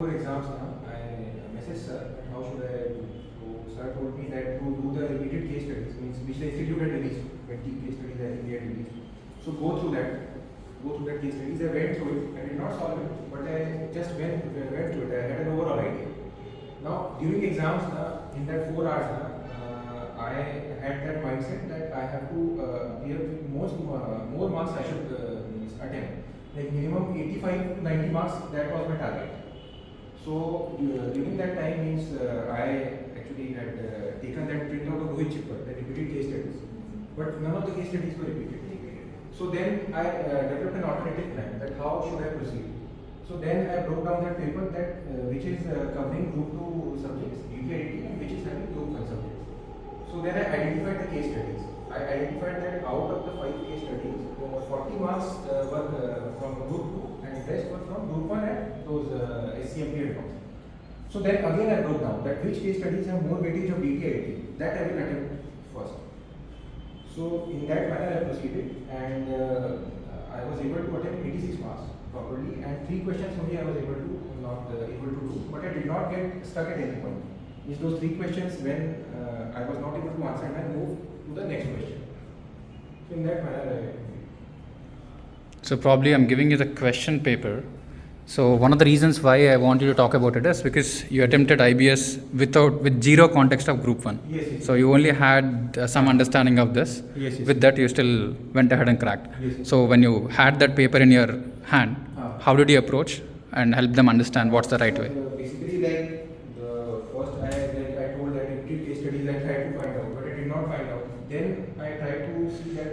For exams now, I messaged sir, how should I do? So sir told me that to do the repeated case studies, means which the institute had released, 20 case studies I think they had released. So go through that case studies. I went through it, I did not solve it, but I just went through it. I had an overall idea. Now during exams, in that 4 hours, I had that mindset that I have to clear more marks I should attempt. Like minimum 85 90 marks, that was my target. So during that time means I actually had taken that printout of chipper, the repeated case studies, but none of the case studies were repeated. So then I developed an alternative plan that how should I proceed. So then I broke down that paper that which is covering group 2 subjects, DTIT, and which is having group 1 subjects. So then I identified the case studies. I identified that out of the 5 case studies, 40 marks were from group 2 and rest were from group 1 and those SCMP and all. So then again I broke down that which case studies have more weightage of DTIT, that I will attempt first. So in that manner I proceeded, and I was able to attempt 86 marks properly, and 3 questions only I was able to do, but I did not get stuck at any point. Means those 3 questions when I was not able to answer, and I moved to the next question. So in that manner So probably I'm giving you the question paper. So one of the reasons why I want you to talk about it is because you attempted IBS with zero context of group 1. Yes. So you only had some understanding of this. Yes. With that you still went ahead and cracked. Yes. So when you had that paper in your hand, how did you approach and help them understand what's the right way? Basically, like the first, I told that in case studies I tried to find out, but I did not find out. Then I tried to see that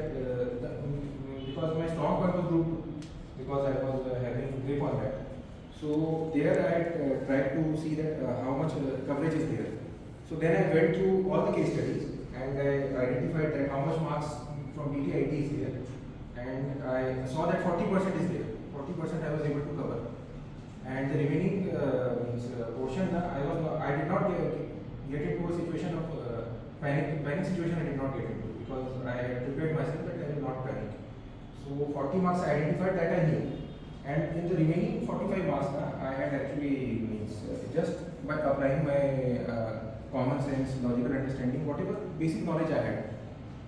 because my strong point was group 2, because I was having grip on that. So there I tried to see that how much coverage is there. So then I went through all the case studies and I identified that how much marks from DTIT is there, and I saw that 40% is there. 40% I was able to cover, and the remaining portion I did not get into a situation of panic situation. I did not get into, because I had prepared myself that I will not panic. So 40 marks I identified, that I knew. And in the remaining 45 marks, I had actually just by applying my common sense, logical understanding, whatever basic knowledge I had,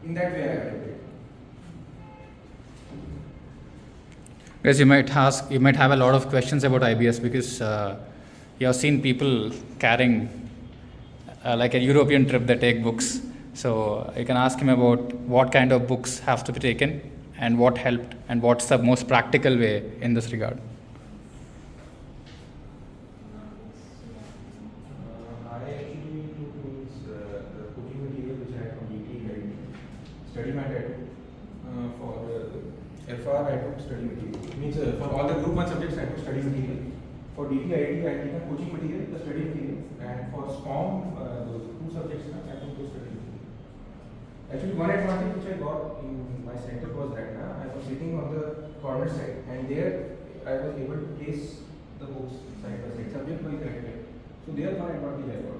in that way I attempted. Because you might have a lot of questions about IBS, because you have seen people carrying like a European trip, they take books. So you can ask him about what kind of books have to be taken and what helped and what's the most practical way in this regard. I actually took the coaching material which I had from DT, study matter for FR I took study material. Means for all the group 1 subjects I took study material. For DTIT I took coaching material, the study material, and for SCOM those 2 subjects I took those study material. Actually, one advantage which I got in my center was that I was sitting on the corner side, and there I was able to place the books side by side, subject by subject. So there one advantage I got.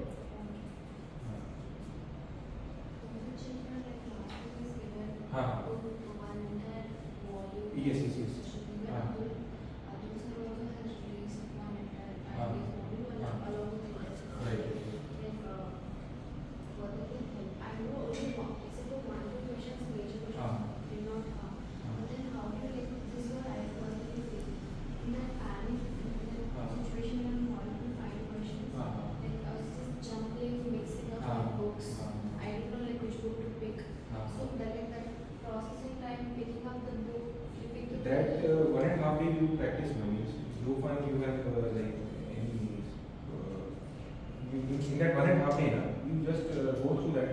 Yes. Right. That 1.5 day you practice means group 1 you have like any in that 1.5 day you just go through that,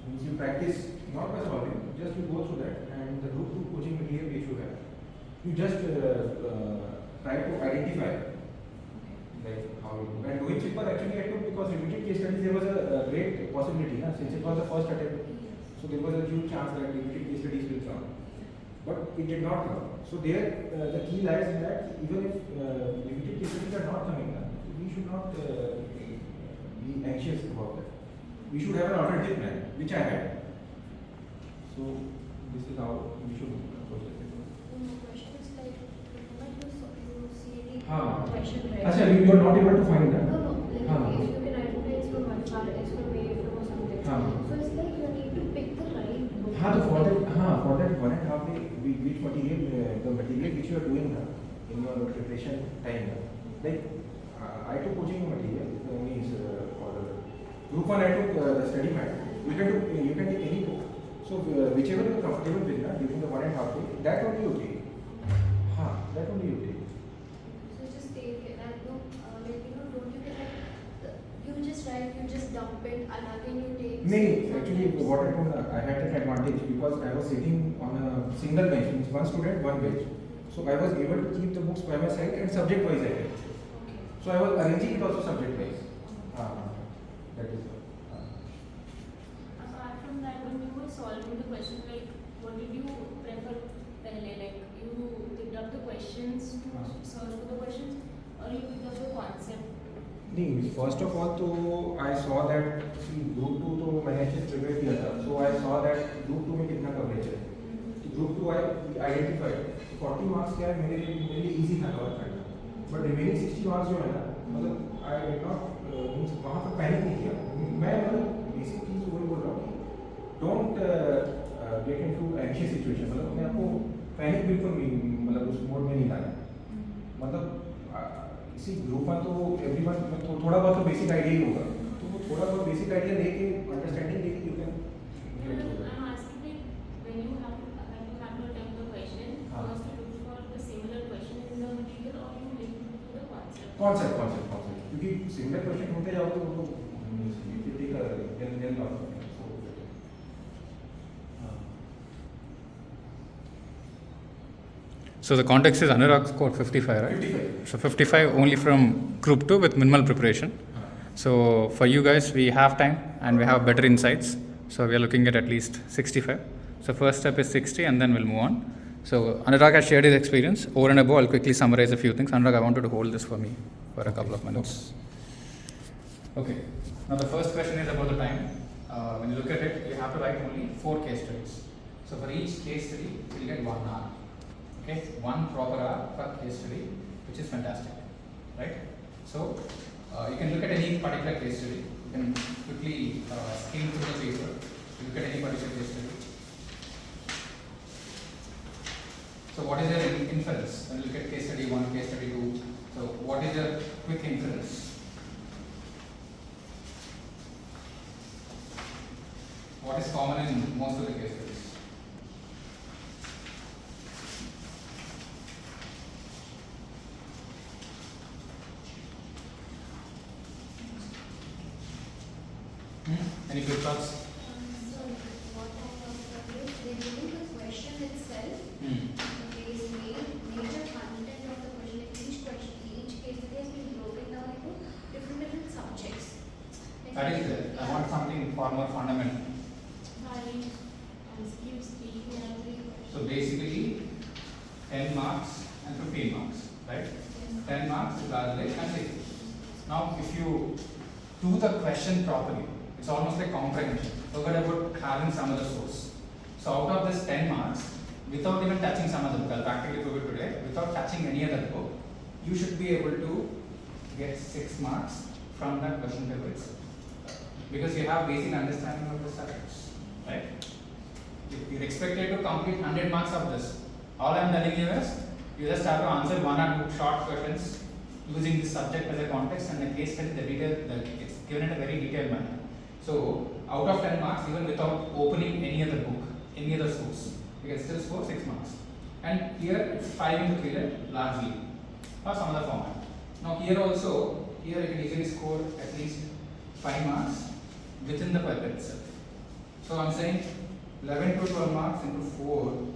means you practice not by solving, just you go through that, and the group 2 coaching material which you have, you just try to identify like how you do. And doing chipper actually I took because repeated case studies there was a great possibility since it was the first attempt, so there was a huge chance that repeated case studies will come. But it did not come. So there, the key lies in that even if limited case studies are not coming, we should not be anxious about that. We should have an alternative plan, which I had. So this is how we should approach it. The question is like, when you see any हाँ. question right. अच्छा, you are not able to find that. No, like हाँ. if you can identify it's from one part, it's from A, from or something. हाँ. So it's like you need to pick the right book. हाँ, तो for that 1.5 day, which material, the material which you are doing now in your preparation time, like I took coaching material, means for group 1 I took the study mat. You can take any book. So whichever you are comfortable with during the 1.5 day, that only you take. हाँ, that only you take. So just take it and no, like don't you get like you just write, you just dump it and again you take. नहीं, actually what I told, I had an advantage because I was sitting on a single bench, means one student, one bench. So I was able to keep the books by my side and subject wise I read. Okay. So I was arranging it also subject wise. That is Apart from that, when you were solving the question, like what did you prefer? Like you picked up the questions to search for the questions, or you picked up the concept? नहीं, first of all तो I saw that group 2 तो मैंने अच्छे से prepare किया था. So I saw that group 2 में कितना coverage है. तो group 2 I identified. 40 marks क्या है मेरे लिए easy था cover करना. But remaining 60 marks जो है ना, मतलब I did not means वहाँ पर panic नहीं किया. मैं मतलब basic चीज़ वही बोल रहा हूँ कि don't get into anxious situation. मतलब अपने आप को panic बिल्कुल नहीं, मतलब उस मोड में नहीं लाना. मतलब इसी ग्रुप में तो एवरीवन तो थोड़ा बहुत तो बेसिक आइडिया ही होगा, तो वो थोड़ा बहुत बेसिक आइडिया लेके अंडरस्टैंडिंग लेके you can get through that. I'm asking like when you have to attempt the question, first you look for the similar question in the material, or you look for the concept. Concept क्योंकि similar question होते जाओ तो वो it will take a general lot. So the context is Anurag scored 55, right? 55. So 55 only from group 2 with minimal preparation. So for you guys, we have time and we have better insights. So we are looking at least 65. So first step is 60 and then we'll move on. So Anurag has shared his experience. Over and above, I'll quickly summarize a few things. Anurag, I wanted to hold this for me for a couple of minutes. Okay. Now the first question is about the time. When you look at it, you have to write only 4 case studies. So for each case study, you'll get 1 hour. Okay, 1 proper hour per case study, which is fantastic, right? So you can look at any particular case study. You can quickly skim through the paper. Look at any particular case study. So what is your inference when you look at case study 1, case study 2? So what is your quick inference? What is common in most of the case studies? Any quick thoughts? So what I thought is they give you the question itself. The case major content of the question. Each question, each case study has been broken down into different subjects. That is it. I want something far more fundamental. Right. And skip speak and every question. So basically, 10 marks and 15 marks, right? 10 marks is largely and 6. Now, if you do the question properly, it's almost like comprehension. Forget about having some other source. So out of this 10 marks, without even touching some other book, I'll practically prove it today, without touching any other book, you should be able to get 6 marks from that question paper itself. Because you have basic understanding of the subjects, right? If you're expected to complete 100 marks of this, all I'm telling you is, you just have to answer 1 or 2 short questions using this subject as a context and the case study, the detail, it's given in a very detailed manner. So, out of 10 marks, even without opening any other book, any other source, you can still score 6 marks. And here it's 5 into period largely, or some other format. Now here also, here you can easily score at least 5 marks within the paper itself. So I'm saying 11 to 12 marks into 4,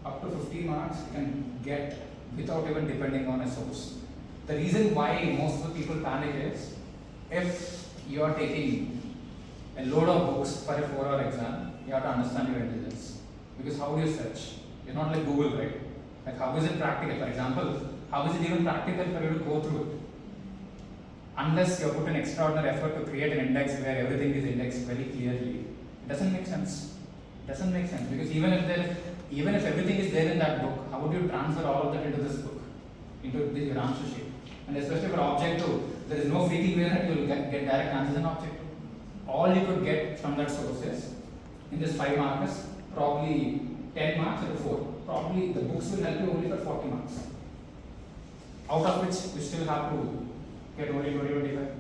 up to 50 marks you can get without even depending on a source. The reason why most of the people panic is, if you are taking a load of books for a 4-hour exam, you have to understand your intelligence. Because how do you search? You're not like Google, right? Like how is it practical? For example, how is it even practical for you to go through it? Unless you have put an extraordinary effort to create an index where everything is indexed very clearly, it doesn't make sense. It doesn't make sense because even if everything is there in that book, how would you transfer all of that into this book? into your answer sheet. And especially for objective, there is no freaking way that you will get direct answers in objective. All you could get from that source is, in this 5 markers, probably 10 marks or 4. Probably the books will help you only for 40 marks. Out of which you still have to get only 20-25.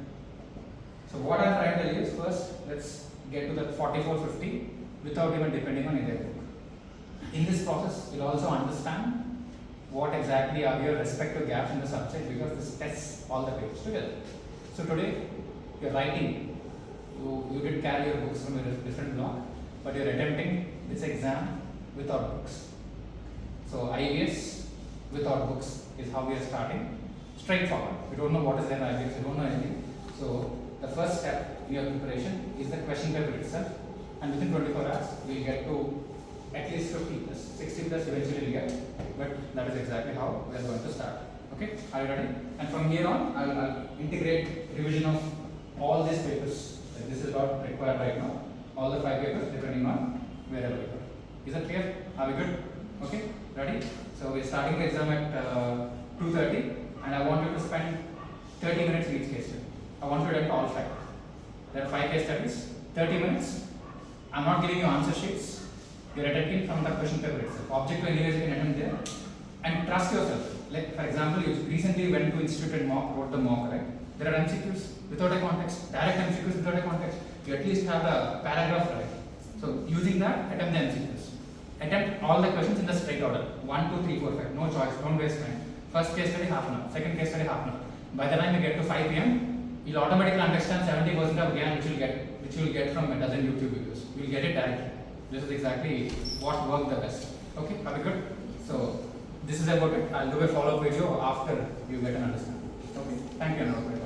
So what I am trying to tell you is, first let's get to that 44-50 without even depending on either book. In this process, you'll also understand what exactly are your respective gaps in the subject, because this tests all the papers together. So today, you're writing, you did carry your books from a different block, but you're attempting this exam without books. So IBS without books is how we are starting. Straightforward. You don't know what is there in IBS, you don't know anything. So the first step in your preparation is the question paper itself, and within 24 hours, we'll get to at least 50 plus, 60 plus eventually we get, but that is exactly how we are going to start. Okay, are you ready? And from here on, I'll integrate revision of all these papers. This is what required right now. All the 5 papers depending on wherever we are. Is that clear? Are we good? Okay, ready? So we're starting the exam at 2:30, and I want you to spend 30 minutes in each case study. I want you to attempt all 5. There are 5 case studies, 30 minutes. I'm not giving you answer sheets. You're attempting from the question paper itself. Objective anyways you can attempt there. And trust yourself. Like for example, you recently went to institute and wrote the mock, right? There are MCQs without a context, direct MCQs without a context. You at least have the paragraph right. So using that, attempt the MCQs. Attempt all the questions in the straight order. 1, 2, 3, 4, 5. No choice, don't waste time. First case study half an hour, second case study half an hour. By the time you get to 5 p.m., you'll automatically understand 70% of GAN which you will get from a dozen YouTube videos. You'll get it directly. This is exactly what worked the best. Okay, are we good? So this is about it. I'll do a follow-up video after you get an understanding. Okay, thank you.